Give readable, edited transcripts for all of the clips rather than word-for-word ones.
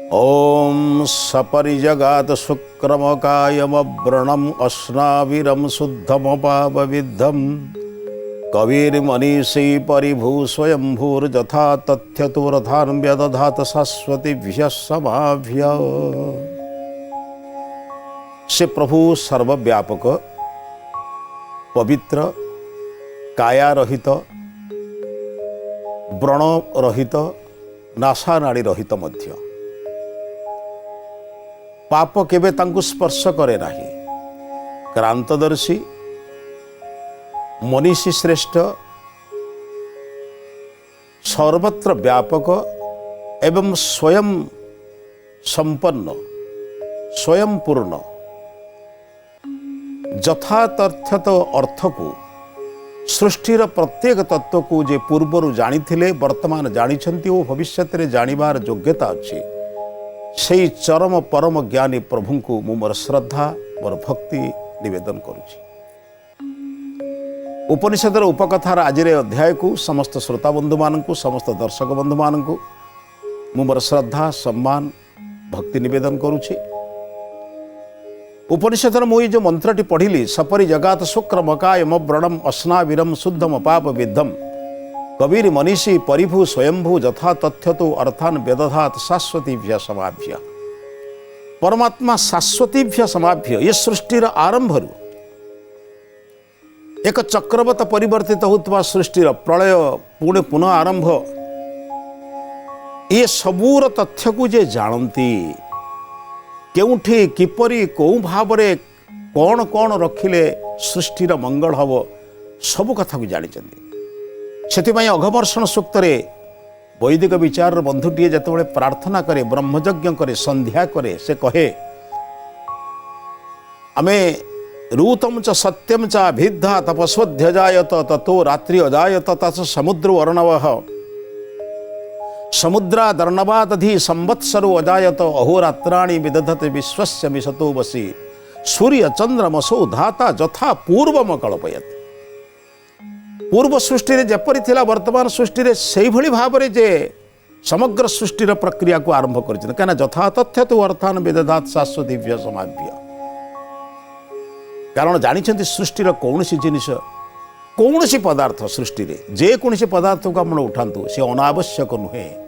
ओम सपरिजगात शुक्रमकायमव्रणम अस्नाविरम शुद्धमपापविद्धम कविर्मनीषी परिभू स्वयंभूर्यथा तथ्यतुरथान व्यदधात शाश्वतीभ्यः समाभ्य। से प्रभु सर्वव्यापक पवित्र काया रहित व्रण रहित नासा नाड़ी रहित मध्य पाप केबे तांकु स्पर्श करे नाही। क्रांतदर्शी मनीषी श्रेष्ठ सर्वत्र व्यापक एवं स्वयं संपन्न स्वयं पूर्ण यथातथ्यत अर्थ को सृष्टिर प्रत्येक तत्व को जे पूर्वर जानी वर्तमान जानिछंती और भविष्य में जानिबार योग्यता अच्छी से चरम परम ज्ञानी प्रभु को मु मोर श्रद्धा मोर भक्ति निवेदन करुछि। उपनिषदर उपकथार आज अध्याय को समस्त श्रोता बंधु मान समस्त दर्शक बंधु मान मु मोर श्रद्धा सम्मान भक्ति निवेदन करुछि। उपनिषदर मुई जो मंत्रटी पढ़िली सपरि जगात शुक्रमकायम व्रणम अस्नाविरम शुद्धम पाप विद्धम कबीर मनीषी परिभू स्वयंभू यथा तथ्यतो अर्थान व्यदधात शाश्वतीभ्य समाभ्य। परमात्मा शाश्वतीभ्य समाभ्य ये सृष्टिर आरंभरू एक चक्रवत परिवर्तित होता सृष्टिर प्रलय पुणे पुनः आरंभ ये सबूर तथ्य को जे जानती केउठी किपरि कौ भाव कौन कौन रखिले सृष्टिर मंगल हब सबु कथा को जानिछन्ति। सेथिपाई अघमर्षण सूक्त वैदिक विचार बंधुटीए जेतेबेले प्रार्थना करे ब्रह्मयज्ञ करे संध्या करे से कहे आमे रूतम च सत्यम च भिद्धा तपस्वध्यजायत ततो रात्रि अजायत तस समुद्रो अर्णवः समुद्रादर्णवादधि संवत्सरो अजायत अहोरात्राणि विदधते विश्वस्य मिशतो वसी सूर्य चंद्रमसो धाता जथा पूर्वम कल्पयति। पूर्व सृष्टि रे जेपरि थिला वर्तमान सृष्टि रे सेहि भली भाबरे जे समग्र सृष्टिर प्रक्रिया को आरंभ करिछन काना जथा तथ्य तो अर्थान विदधात शाश्वतीभ्य समाभ्य। कारण जानिछन्ति सृष्टिर कौनसी जिनिस कौनसी पदार्थ सृष्टि रे जे कौनसी पदार्थ को आपण उठांतु से अनावश्यक नुहे।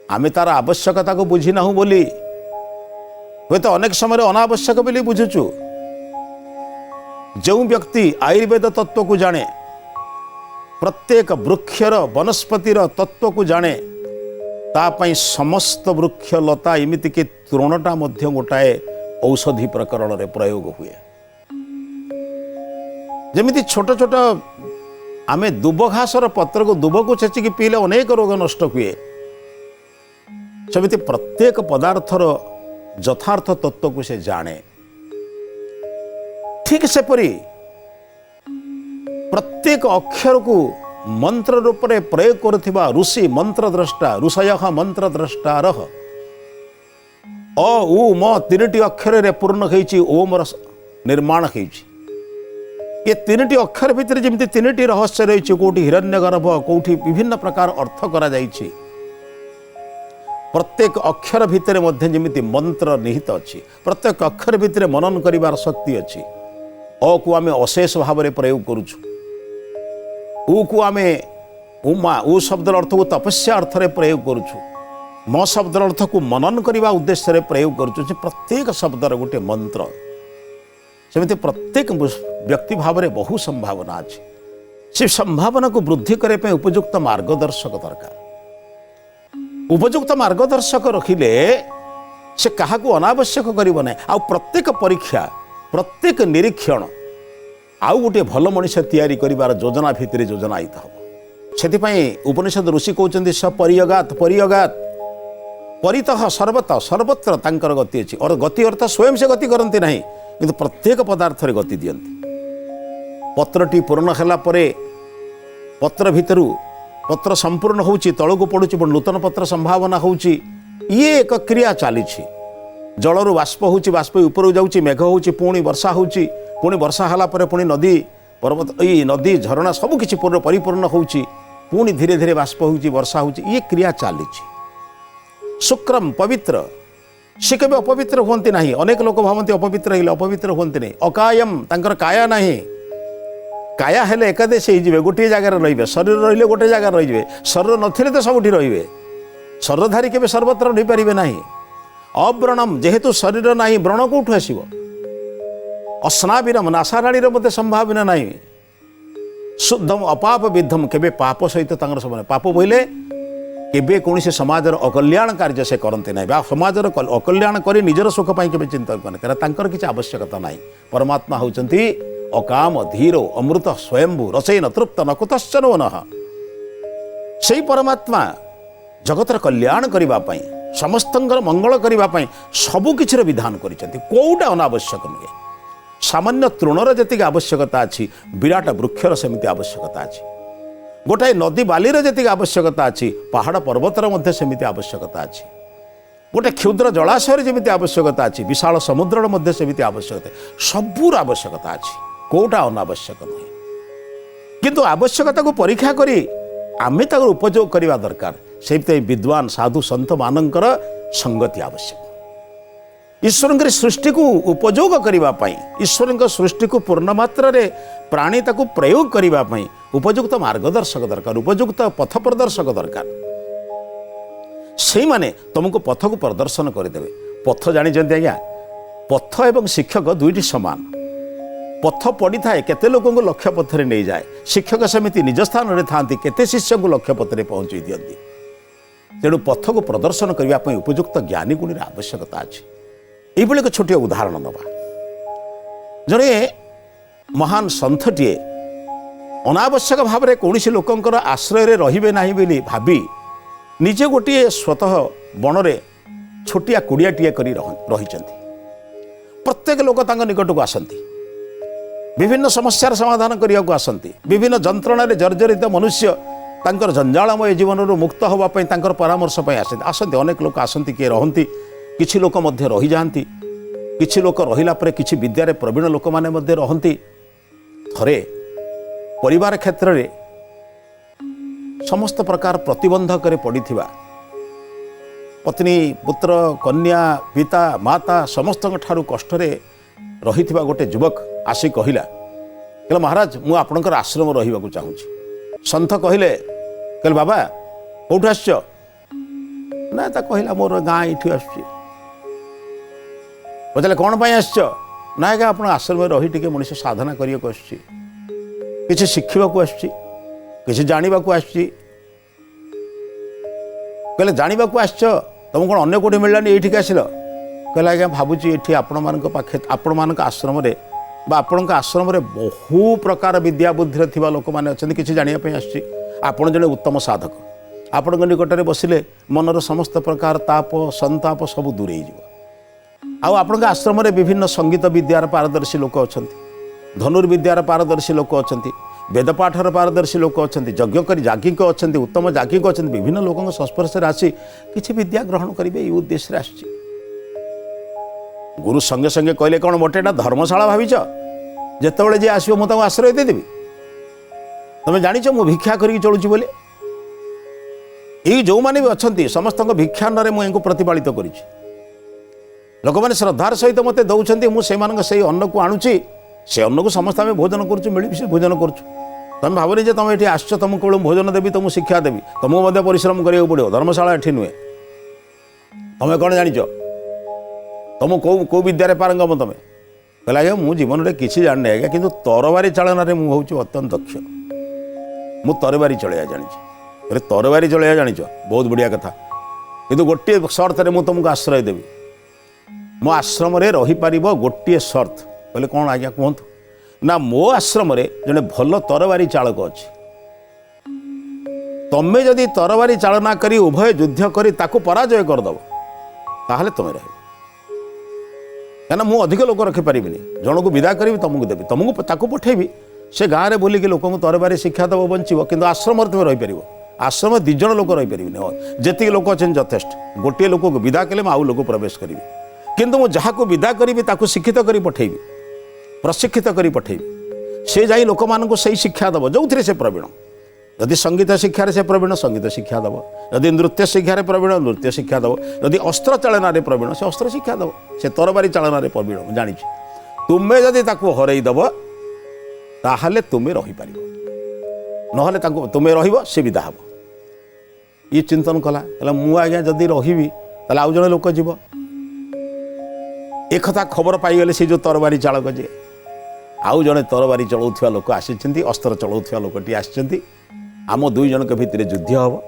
आमे तार आवश्यकता को बुझी नाहु बोली हे तो अनेक समय अनावश्यक बोली बुझुचु। जो व्यक्ति आयुर्वेद तत्व को जाने प्रत्येक वृक्षर वनस्पतिर तत्व को जाने तापाई समस्त वृक्ष लता एमिति कि तृणटा मध्य गोटाए औषधि प्रकरण रे प्रयोग हुए। जमिति छोट छोट आमे दुब घासर पत्र को दुब को छेचिकी पीले अनेक रोग नष्ट हुए सेमिति प्रत्येक पदार्थर यथार्थ तत्व को से जाने। ठीक सेपरी प्रत्येक अक्षर को मंत्र रूप में प्रयोग करुथिबा ऋषि मंत्र द्रष्टा ऋषयः मंत्र द्रष्टा रह अ उ म तीनटी अक्षर रे पूर्ण होइछि ओम निर्माण होइछि। ये तीनटी अक्षर भितर जमिति तीनटी रहस्य रही कोठी हिरण्यगर्भ कोठी विभिन्न प्रकार अर्थ करा जाइछि। प्रत्येक अक्षर भितर मध्य जमिति मंत्र निहित अछि। प्रत्येक अक्षर भितर मनन करिवार शक्ति अछि। अ को आमे अशेष भाव में प्रयोग करूछु उ को आमे उमा उ शब्द अर्थ को तपस्या अर्थ रे प्रयोग करूछु म शब्द अर्थ को मनन करिवा उद्देश्य रे प्रयोग करूछु। प्रत्येक शब्दर गोटे मंत्र सेमिति प्रत्येक व्यक्ति भाव में बहु संभावना अच्छी से संभावना को वृद्धि करने उपयुक्त मार्गदर्शक दरकार। उपयुक्त मार्गदर्शक रखिले से क्या अनावश्यक करिबो नै। आ प्रत्येक परीक्षा प्रत्येक निरीक्षण आउ गोटे भल मनीष तैयारी करिवार योजना भितर योजना आईत हम। सेथिपाई उपनिषद ऋषि कहउचंदी सपरियगात परियगात परितः सर्वतः सर्वत्र तांकर गति अछि। और गति अर्थ स्वयं से गति करती नहीं किंतु प्रत्येक पदार्थ रे गति दियंती। पत्रटी पूर्ण होला परे पत्र भितरु पत्र संपूर्ण होउची तळକୁ पडुची नूतन पत्र संभावना होउची। ये एक क्रिया चली जलरू बाष्प होउची बाष्प ऊपर जाउची मेघ होउची पुणी वर्षा होउची पुणी वर्षा होला परे पुणी नदी पर्वत नदी झरणा सब किछि परिपूर्ण होउची पुणी धीरे धीरे बाष्प होउची वर्षा होउची। ये क्रिया चली शुक्रम पवित्र से केବେ अपवित्र हुअନ୍ତି ନାହିଁ। अनेक लोक भावନ୍ତି अपवित्र ହେଇଲେ अपवित्र हुअନ୍ତି नहीं। अकायम तांकर काया नहीं, काया हेले एकादेश ହେଇଯିବେ, ଗୋଟିଏ ଜାଗାରେ ରହିବେ। ଶରୀର ରହିଲେ ଗୋଟେ ଜାଗାରେ ରହିଯିବେ, ଶରୀର ନଥିଲେ ତ ସବୁଠି ରହିବେ। ଶରୀରଧାରୀ କେବେ ସର୍ବତ୍ର ରହିପାରିବେ ନାହିଁ। ଅବ୍ରଣମ ଯେହେତୁ ଶରୀର ନାହିଁ, ବ୍ରଣ କୋଉଠୁ ଆସିବ? ଅସ୍ନାବିରମ ନାସାରାଣୀର ମଧ୍ୟ ସମ୍ଭାବନା ନାହିଁ। शुद्धम अपाप विद्धम केबे पाप सहित तांकर समान पाप बोले केबे कौनसी समाजर अकल्याण कार्य से करते ना समाजर अकल्याण करी निजर सुख पाई केबे चिंता करने तांकर किसी आवश्यकता नहीं। परमात्मा होचंती अकाम धीरो अमृत स्वयंभू रसैन तृप्त न कुतश्चन नः। सेही परमात्मा जगतर कल्याण करिबा पई समस्तंकर मंगल करिबा पई सबु किछिर विधान करिसेंती। कोउटा अनावश्यक नुहे। सामान्य तृणर जी आवश्यकता अच्छी विराट वृक्षर सेमती आवश्यकता अच्छी। गोटाए नदी बालीर जी आवश्यकता अच्छी पहाड़ पर्वतर मध्य सेमती आवश्यकता अच्छी। गोटे क्षुद्र जलाशय जमी आवश्यकता अच्छी विशाल समुद्र मध्य सेमती आवश्यकता सबूर आवश्यकता अच्छी। कोटा अनावश्यक नुहे किंतु आवश्यकता को परीक्षा करी आमे ताकर उपयोग करवा दरकार। से विद्वान साधु संत मानकर संगति आवश्यक। ईश्वर सृष्टि को उपयोग करने ईश्वर सृष्टि को पूर्ण मात्रा रे प्राणी ताकू प्रयोग करने उपयुक्त मार्गदर्शक दरकार, उपयुक्त पथ प्रदर्शक दरकार। से माने तुमको पथ को प्रदर्शन करदेवे। पथ जानी आज्ञा पथ एवं शिक्षक दुईटी समान। पथ पड़ी थाए केते लोगों को लक्ष्य पथरे नहीं जाए। शिक्षक सेमिति निज स्थान में था केते शिष्य को लक्ष्य पथरे पहुंचाई दियंती। तेणु पथ को प्रदर्शन करने उपयुक्त ज्ञानी गुणी आवश्यकता अच्छी। ये एक छोटे उदाहरण नवा। जड़े महान सन्थटीए अनावश्यक भाव में कौन लोकंर आश्रय रे ना बोली भावी निजे गोटे स्वतः बणरे छोटिया कुड़ियाटीए कर रही। प्रत्येक लोक निकट को आसती, विभिन्न समस्यार समाधान करने को आसती। विभिन्न जंत्रणा जर्जरित मनुष्य तांकर जंजालमय जीवन मुक्त होगापी परामर्श आसती। अनेक लोक आसती, किए रहती, किछि लोक मध्य रही जाती, किछि लोक रहिला परे किछि विद्यारे प्रवीण लोक माने मध्य रहंती। थरे परिवार क्षेत्र रे समस्त प्रकार प्रतिबंधक पड़िथिबा पत्नी पुत्र कन्या पिता माता समस्त ठारू कष्ट रे रहिथिबा गोटे युवक आसी कहिला कहला महाराज मु आपनकर आश्रम रहिबा को चाहूची। संत कहिले कहले बाबा कोठु आछो ना ता कहिला मोर गाँ इठी आछी। पचारे कौन पाई आस ना क्या आप आश्रम रही टे मनुष्य साधना करने को आस शिखा आस जानवा कहले जानवा आस तुम कौन अन्य कौटी मिलानी ये आसिल कहले आज्ञा भावुची ये आपण पाखे आपण मान आश्रम आपण आश्रम बहु प्रकार विद्या बुद्धि थी लोक मैंने अच्छा किसी जानापी आपड़ जड़े उत्तम साधक आपण निकटने बसिले मनर समस्त प्रकार ताप संताप सब दूरे आपण आश्रम विभिन्न संगीत विद्यार पारदर्शी लोक अच्छा, धनुर्विद्यार पारदर्शी लोक अच्छा, वेदपाठर पारदर्शी लोक अच्छा, यज्ञ कर जागिक अच्छा, उत्तम जागिक अच्छा, विभिन्न लोकों संस्पर्श आसी किसी विद्या ग्रहण करेंगे ये उद्देश्य आस। गुरु संगे संगे कहले कौन मोटे धर्मशाला भाविच जिते जी आसो मुझे आश्रय देदेवी तुम जाच मु भिक्षा करके चलुची बोले ये जो मैंने भी अच्छा समस्त भिक्षान्न मुझे प्रतिपालित कर लोक मैंने श्रद्धार सहित मत दौरान मुझे अन्न को आणुची से अन्न को समस्त आम भोजन करुँ मिलमिशे भोजन करुँ। तुम भावनी जे तुम ये आस तुम केवल भोजन देवी तुमको शिक्षा देवी तुमको परिश्रम करा पड़ो धर्मशाला ये नुहे। तुम कौन जाच तुम कौ विद्यारे पारंगम तुम कहला आज्ञा मु जीवन में किसी जाने आज्ञा किंतु तरबारी चालन में हूँ अत्यंत दक्ष मु तरबारी चलैया जानी तरबारी चलैया जानी बहुत बढ़िया कथा किंतु गोटे शर्त मुझे तुमको आश्रय देवी मो आश्रम रहीपर गोटे शर्त कहले कौन आज्ञा कहतु ना मो आश्रम जड़े भल तरबारी चालक अच्छी तुम्हें जदि तरबारी चालना करी उभय युद्ध करी ताकू पराजय करदेव ताहले तुम्हें रह क्या मुझे अधिक लोक रखिपारि जन को विदा करी तुमको देवी तुमको ताकू पठेबी से गाँव में बुलिक लोक तरबारी शिक्षा देव बंचव किंतु आश्रम तुम रहीपर आश्रम 2 जन लोक रहीपर जी लोक अच्छे यथेष्ट गोटे लोक को विदा कले आउ लोक प्रवेश करी किंतु मुझे जहाँ को विदा करी ताकू शिक्षित करी पठेबी प्रशिक्षित करी पठेबी से जाई लोक मान से शिक्षा देव जो थे से प्रवीण यदि संगीत शिक्षार से प्रवीण संगीत शिक्षा दब, यदि नृत्य शिक्षार प्रवीण नृत्य शिक्षा दब, यदि अस्त्र चालना प्रवीण से अस्त्र शिक्षा दब, से तरबारी चालना प्रवीण जानी तुम्हें जदि हरईदब ताहले तुम्हें रहीपर ना तुम्हें रे विदा हम ये चिंतन कला मुझे जदि रही आउ जड़े लोक जीव एक खबर पाईगले से जो तरबारी चालक जे आउ जड़े तरबारी चलाऊा लोक आसी अस्त्र चलाऊा लोकटी आसी आम दुई जन भितर युद्ध हम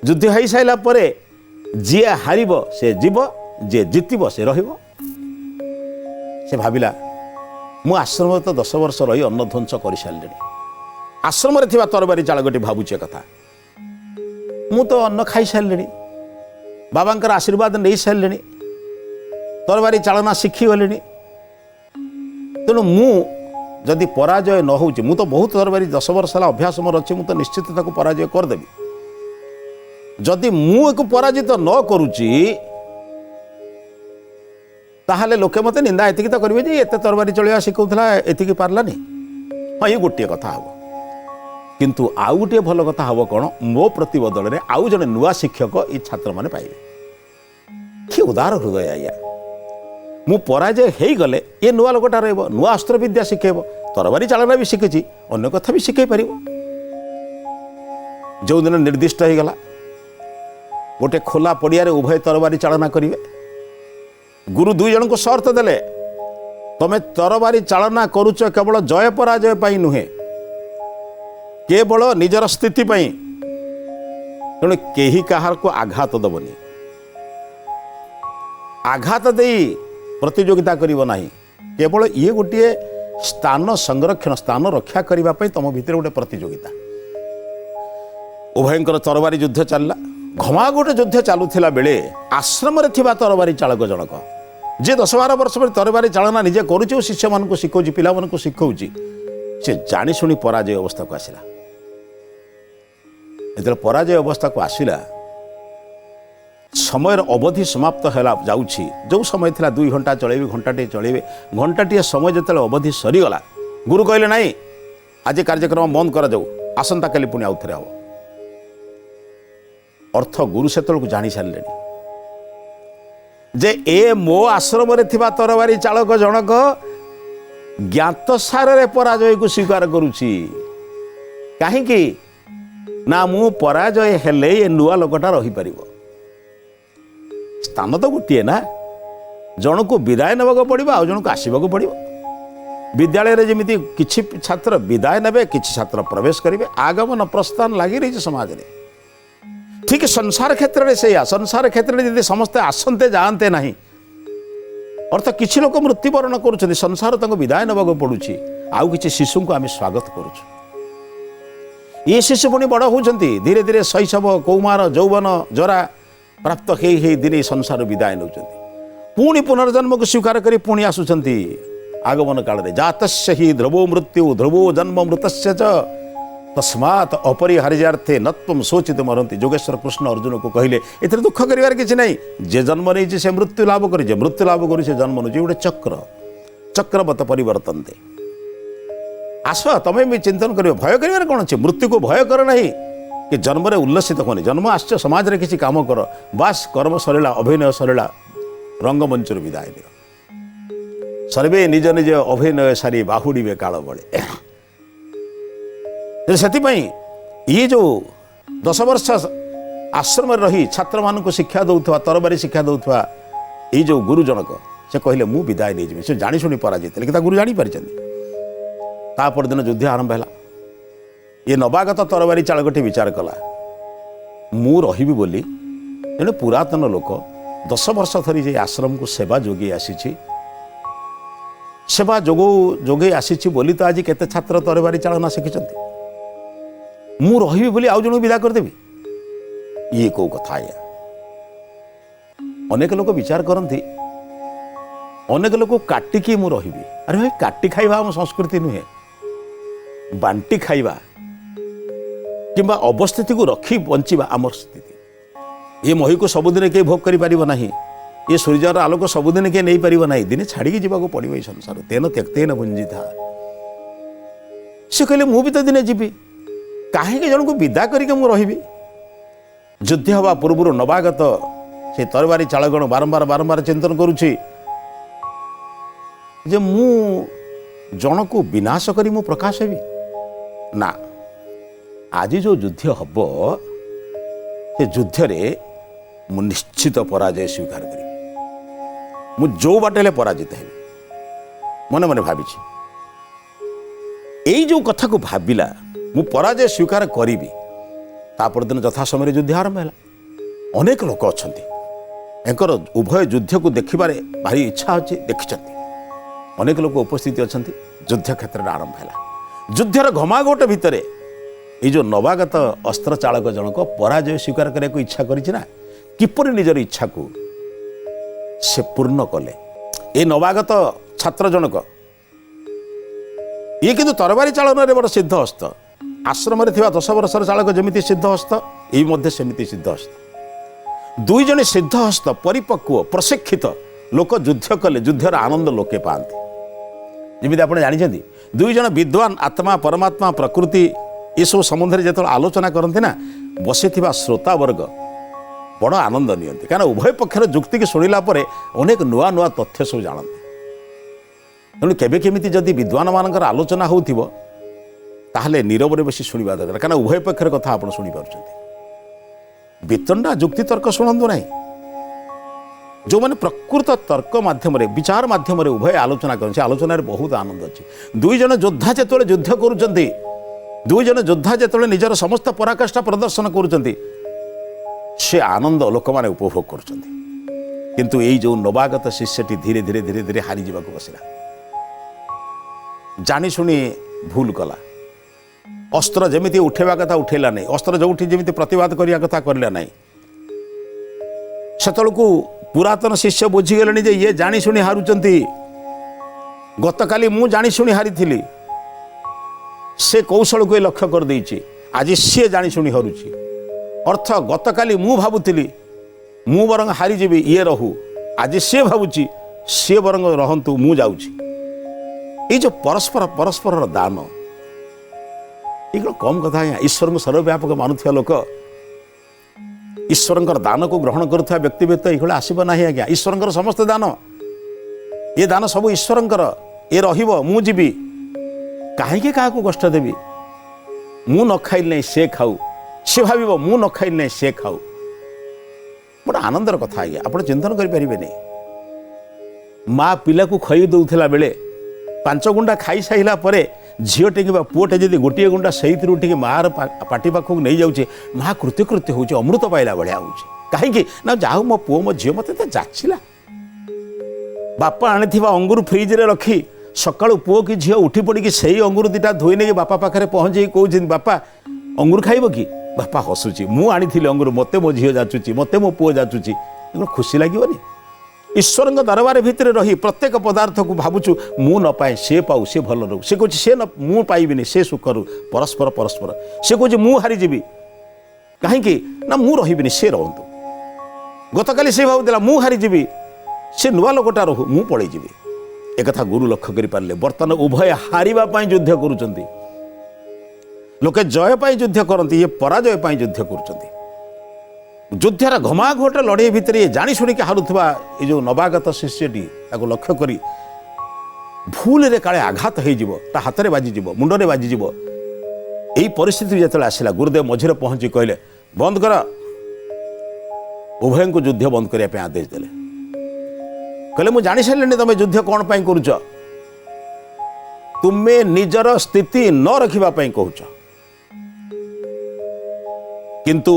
युद्ध हो सारा पर जी हार से जीव जी जितब से से भाविला मु आश्रम तो 10 वर्ष रही अन्न ध्वंस कर सारे आश्रम तरबारी चालकटी भावुचे कथा मु तो अन्न खाई सारे बाबांकर आशीर्वाद नहीं सारे तरबारी चालना शिखीगले तेणु मु जदि पराजय न हो तो बहुत तरबारी 10 वर्ष है अभ्यास मोर अच्छे तो निश्चित ताको पराजय करदेवी जदि मु एक पराजित न करुच्ची ताहले लोके मत निंदा एति तो करेंगे जे एत तरबारी चलिया शिखौला एति पार्लानी हाँ ये गोटे कथा हम किंतु आउ गोटे भल कथा हम कौन मो प्रति बदल में आउ जड़े नुआ शिक्षक ये छात्र मैंने पाइबे कि उदार हृदय आज्ञा मु पराजय हो गले ये नुआ लोकटा रहा नुआ अस्त्र विद्या शिखेब तरबारी चालना भी शिखी अन्य कथा भी शिखे पार जो दिन निर्दिष्ट हो गला गोटे खोला पड़िया उभय तरबारी चालना करेंगे गुरु दुई जन को शर्त देले तमें तरबारी चालना करुच केवल जय पराजय पाई नुहे केवल निजर स्थिति पाई तेणु केही कहार को आघात दबनी आघात दे प्रतियोगिता करिवो नाही केवल ये गोटे स्थान संरक्षण स्थान रक्षा करने तुम भितर गोटे प्रतियोगिता उभयंकर तरबारी युद्ध चलला घमागोटे युद्ध चलुला बेले आश्रम तरबारी चालक जनक जे 10-12 वर्ष पर तरबारी चालना निजे करुचे शिष्य मान शिखौची पिला मान शिखौची से जानी शुणी पराजय अवस्था को आसला जो पराजय अवस्था को आसला समय अवधि समाप्त है जाऊँगी जो समय था 2 घंटा चलेबे घंटाटे चलेबे घंटाटे समय जो अवधि सरीगला गुरु कहले नाई आज कार्यक्रम बंद कर जाऊ आसंता काली पुणी आउ थे हम अर्थ गुरु से जानी सारे जे ए मो आश्रम तरबारी चालक जनक ज्ञात सारे पराजय को स्वीकार करुच्ची कहीं ना मु पराजय हेले ये नुआ लोकटा रही पार स्थान तो गोटे ना जन को विदाय नवाक पड़ो आउ जन को आसवाक पड़ो विद्यालय जमी किसी छात्र विदाय ने किसी छात्र प्रवेश करेंगे आगमन प्रस्थान लगी रही समाज में ठीक संसार क्षेत्र में से संसार क्षेत्र में यदि समस्ते आसंते जाते ना अर्थ किसी लोक मृत्युवरण कर संसार तक विदाय नवाक पड़ुछि आउ किसी शिशु को आम स्वागत करुछु ये शिशु पुणी बड़ होती धीरे धीरे शैशव कौमार यौवन जरा प्राप्त हे दिन संसार विदाय नौ पुणी पुनर्जन्म को स्वीकार कर पुणी आसुंच आगमन काल में जातस्य ही ध्रुवो मृत्यु ध्रुवो जन्म मृतस्य च तस्मात् अपरिहार्यार्थे नत्वम शोचित मरंती जोगेश्वर कृष्ण अर्जुन को कहले एथरे दुख करिवार किछि नहीं जे जन्म नहीं से मृत्यु लाभ करे जे मृत्यु लाभ करे से जन्म नहीं गोटे चक्र चक्रवत परिवर्तन दे आस तमें भी चिंतन कर भय कर कौन अच्छे मृत्यु को भय कर नहीं कि जन्म रे उल्लसित होनी जन्म आश्च समाज रे किसी काम कर बास कर्म सरिला अभिनय सरिला रंगमंच विदाय दियो सर्वे निज निज अभिनय सारी बाहुड़े काल बड़े से ये जो 10 वर्ष आश्रम रही छात्र मान को शिक्षा दौथवा तरबारी शिक्षा दौथवा ये जो गुरु जनक से कहले मु विदाय नहीं जी से जानी शुणी पराजित लेकिन गुरु जानी पारि तापर दिन युद्ध आरंभ है ये नवागत तरबारी चालकटी विचार कला मु रही बोली तेणु पुरातन लोक 10 वर्ष धरी जे आश्रम को सेवा जोगे आसी सेवा जोगे आसी बोली तो आज केते छात्र तरबारी चालना शिखी मु रही बोली आउ जन विदा करदेवी ये कौ कथा या अनेक लोक विचार करती अनेक लोक काटिकी मु रही अरे भाई काटी खाइबा आम संस्कृति नुहे बांटी खाइबा किंबा अवस्थिति को रखी बंचिबा आम स्थिति ये मही को सबुदिन के भोग करें ये सूर्यर आलोक सबुदिन के नहीं पार ना दिने छाड़ी जावाक पड़ो ये संसार तेन त्यक्तेन भुंजी था से कहले मु भी तो दिने जीवी कहीं जन को विदा करके मुझे रही युद्ध हवा पूर्व नवागत से तरबारी चालगण बारंबार बारंबार चिंतन करुच्ची जे मु जन को विनाश करी मु प्रकाश हेबी ना। आज जो युद्ध हम से युद्ध रे मु निश्चित पराजय स्वीकार करी मु जो बाटे पराजित हेबी मन मन भावी यही जो कथा को भाविला मु पराजय स्वीकार करी तापर दिन यथा समय युद्ध आरंभ है। अनेक लोक अच्छा एंकर उभय युद्ध को देखिबारे भारी इच्छा अच्छी देखी अनेक लोक उपस्थित अच्छा युद्ध क्षेत्र में आरंभ है। युद्धर घमाघोट भितर ये जो नवागत अस्त्र चालक जनक पराजय स्वीकार करने को इच्छा करिछि ना किपर निजर इच्छा को से पूर्ण कले। ये नवागत छात्र जनक ये किंतु तरबारी चालन में बड़ सिद्ध हस्त आश्रम 10 वर्षर चालक जमी सिद्ध हस्त ये सेमती सिद्ध हस्त दुई जने सिद्ध हस्त परिपक्व प्रशिक्षित लोक युद्ध कले युद्धर आनंद लोके पाते जमी आप जानते दुई जन विद्वान आत्मा परमात्मा प्रकृति ये सब संबंध में जो आलोचना करते ना बसी श्रोता वर्ग बड़ आनंद नियंती कारण उभय पक्षर जुक्ति की शुणिला अनेक नुआ नुआ तथ्य सब जानते तेणु केबे केमिति जदि विद्वान मानकर आलोचना होउथिबो ताहले नीरव बसी शुणा दरकार कारण उभय पक्षर कथा आप शुणी पार्टी वितंडा जुक्ति तर्क शुणु ना जो मैंने प्रकृत तर्क माध्यम विचार माध्यम उभय आलोचना कर आलोचन बहुत आनंद अच्छी दुई जन योद्धा जो युद्ध करुँच दुई जन योद्धा जो निजर समस्त पराकाष्ठा प्रदर्शन करुँच से आनंद लोक मैंने उपभोग करुँच यही जो नवागत शिष्यटी धीरे धीरे धीरे धीरे हारी जावाक बसला जानी शुणी भूल कला अस्त्र जमी उठेवा कथा उठेला नहीं अस्त्र जो जमी प्रतिवाद करने कथा करला नहीं सेतलकू पुरातन शिष्य बुझीगले जे ये जानी शुणी हारुचंती गतकाली मु जानी शुणी हारी थी से कौशल को लक्ष्य कर देछि आज सी जानी शुणी हारुची अर्थ गतकाली मु भावुली मु बरंग हारी जीवी ये रहू आज सी भावुची सी बरंग रहंतु मु जाउची ये जो परस्पर परस्पर दान ये कम कथा आज्ञा ईश्वर को सर्वव्यापक मानुवा लोक ईश्वर दान को ग्रहण करुवा व्यक्ति व्यक्त ये आसब ना आज्ञा ईश्वर समस्त दान ये दान सब ईश्वर ये रु जीवी कहीं क्या कष्ट देवी मु न खाइल नहीं से खाऊ सी भाव मु न खाइल नहीं से खाऊ बड़ा आनंदर कथा आज्ञा आप चिंतन करें माँ पिला को खई दौला बेले 5 गुंडा खाई सारा पर झीटे कि पुओटे जब गोटे गुंडा से मार पाटी पाखक नहीं जाऊे माँ कृत्यकृत्य हो अमृत पाइला भाया हो कहीं ना जाऊ मो पुओ मो झील मत जाचिला बापा आनी अंगूर फ्रिज रे रखी सकाळु पुओ कि झील उठी पड़ी से अंगूर 2टा धोई नहीं बापा पाखे पहुँचे कौन बापा अंगूर खाइब कि बापा हसुची मु आनी अंगूर मत मो झील जाचुची मत मो पुओ जाचुची खुशी लगे ईश्वर दरबार भितर रही प्रत्येक पदार्थ को भावुचु मु न पाए से पाऊ से भल रू से कहे से न मु पाइबिनी से सुख रू परस्पर परस्पर से कहे मु हारीजी कहीं ना मु रही से रहतु गतकाली से भावुला मु हारीजी से नुआ लोकटा रहू मु पलैजी एक गुरु लक्ष्य कर पारे बर्तमान उभय हारिबा युद्ध करुँच लोके जय युद्ध करती ये पराजय युद्ध करुँच युद्धर घमाघोट लड़े भितर ये जानी शुणिक हारुवा ये जो नवागत शिष्यटी लक्ष्य करी भूल रे काले आघात हो हाथ में बाजिज मुंडे बाजिज यही परिस्थिति जो आसला गुरुदेव मझिरे पहुंची कहले बंद कर उभय को युद्ध बंद करने आदेश देले कहले मुझे जानी सारे तुम युद्ध कौन पाई करुच तुम्हें निजर स्थिति न रखापी कहूच किंतु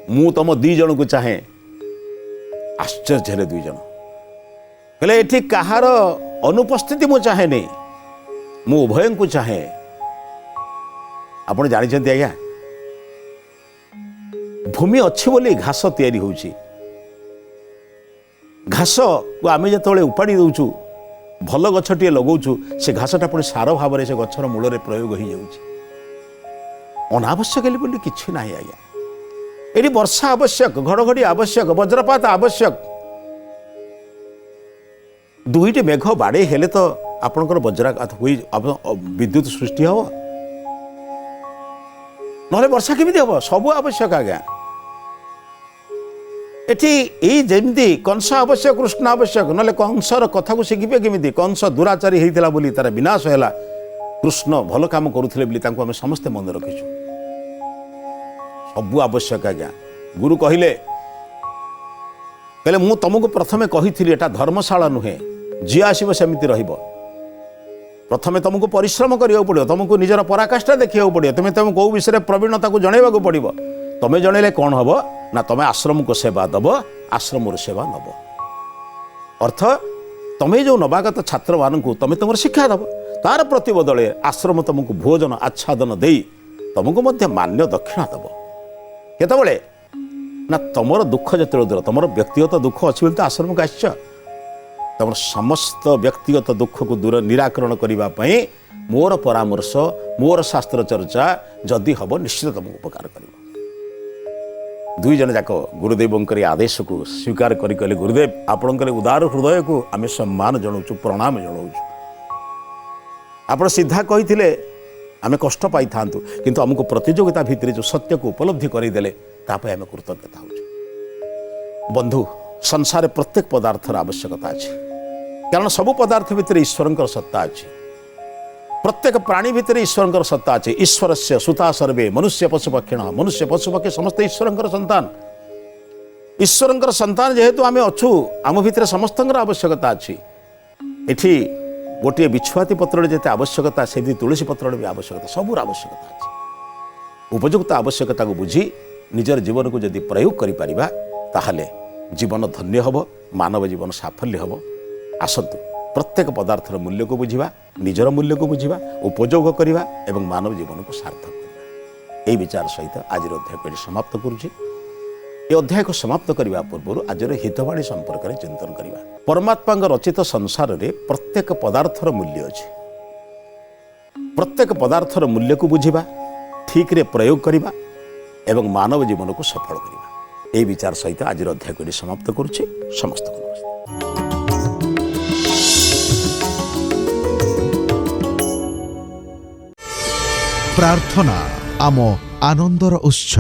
मु तुम 2 जन को चाहे आश्चर्य 2 जन कहले एठी कहार अनुपस्थिति मु चाहे नहीं मु उभय को चाहे आपण जानते आज्ञा भूमि अच्छी बोली घास तैयारी होउची घास को आम जो उपाड़ी दौचु भल गछटे लगौचु से घासटा पुणी सार भाव से गछर मूल प्रयोग हो जाऊँगी अनावश्यक बोली किसी ना आज्ञा ये वर्षा आवश्यक घड़घड़ी आवश्यक वज्रपात आवश्यक 2टी मेघ बाड़े हेले तो आपणकर वज्राघात हुई विद्युत सृष्टि हम नहले वर्षा केमिति हम सबू आवश्यक आज्ञा एठी एई जेमती कंस आवश्यक कृष्ण आवश्यक नहले कंसर कथा को शिखिबे केमिति कंस दुराचारी हेइतिला बोली तार विनाश होला कृष्ण भल काम करुथिले बोली तांको हम समस्त मन रखिछु सबू आवश्यक आज्ञा गुरु कहले कहले मु तुमको प्रथमे कही एटा धर्मशाला नुहे जी आसब सेमती रहिबो प्रथमे तुमको परिश्रम करिया पड़ो तुमको निजर पराकाष्ठा देखा पड़ो तुम्हें तुम कौ विषय प्रवीणता को जनइबा पड़ो तुम्हें जनइले कौन हम ना तुम्हें आश्रम को सेवा दब आश्रम सेवा नब अर्थ तुम्हें जो नवागत छात्र मान तुम्हें तुम शिक्षा दब तार प्रतिबदले आश्रम तुमको भोजन आच्छादन दे तुमको मध्य मान्य दक्षिणा दब केतबले ना तुम दुख जो दूर तुम व्यक्तिगत दुख अच्छी तो आश्रम को आस तुम समस्त व्यक्तिगत दुख को दूर निराकरण करने मोर परामर्श मोर शास्त्र चर्चा जदि हम निश्चित तुमको उपकार कर दुई जन जाक गुरुदेव आदेश को स्वीकार करी कहले गुरुदेव आपणकर उदार हृदय को आम सम्मान जनाऊँ प्रणाम जनाऊँ आप सीधा कही आम कष्ट पाई था किंतु आमको प्रतियोगिता भितर जो सत्य को उपलब्धि करदेले ताप आम कृतज्ञता हो बंधु संसार प्रत्येक पदार्थर आवश्यकता अच्छी कारण सब पदार्थ भितर ईश्वर सत्ता अच्छी प्रत्येक प्राणी भितर ईश्वर सत्ता अच्छी ईश्वर से सुता सर्वे मनुष्य पशुपक्षिण मनुष्य पशुपक्षी समस्त ईश्वर संतान ईश्वर संतान जेहेतु आम अच्छु आम भितर समस्त आवश्यकता अच्छी एठी गोटे बिछुआती पत्र जिते आवश्यकता से तुलसी पत्र भी आवश्यकता सबूर आवश्यकता अच्छी उपयुक्त आवश्यकता को बुझी निजर जीवन को जदि प्रयोग करिपारिबा ताहले जीवन धन्य हब मानव जीवन साफल्य हब आसतु प्रत्येक पदार्थर मूल्य को बुझा निजर मूल्य को बुझा उपयोग करवा एवं मानव जीवन को सार्थक करवा यही विचार सहित आज अध्याय को समाप्त करुच्ची ये अध्याय को समाप्त करने पूर्व आज हितवाणी संपर्क में चिंतन करवा परमात्मा रचित संसार में प्रत्येक पदार्थर मूल्य अच्छे प्रत्येक पदार्थर मूल्य को बुझा ठीक रे प्रयोग करवा एवं मानव जीवन को सफल करवा यही विचार सहित आज अध्याय को समाप्त करुच्ची समस्त को नमस्ते। प्रार्थना आम आनंदर उत्स।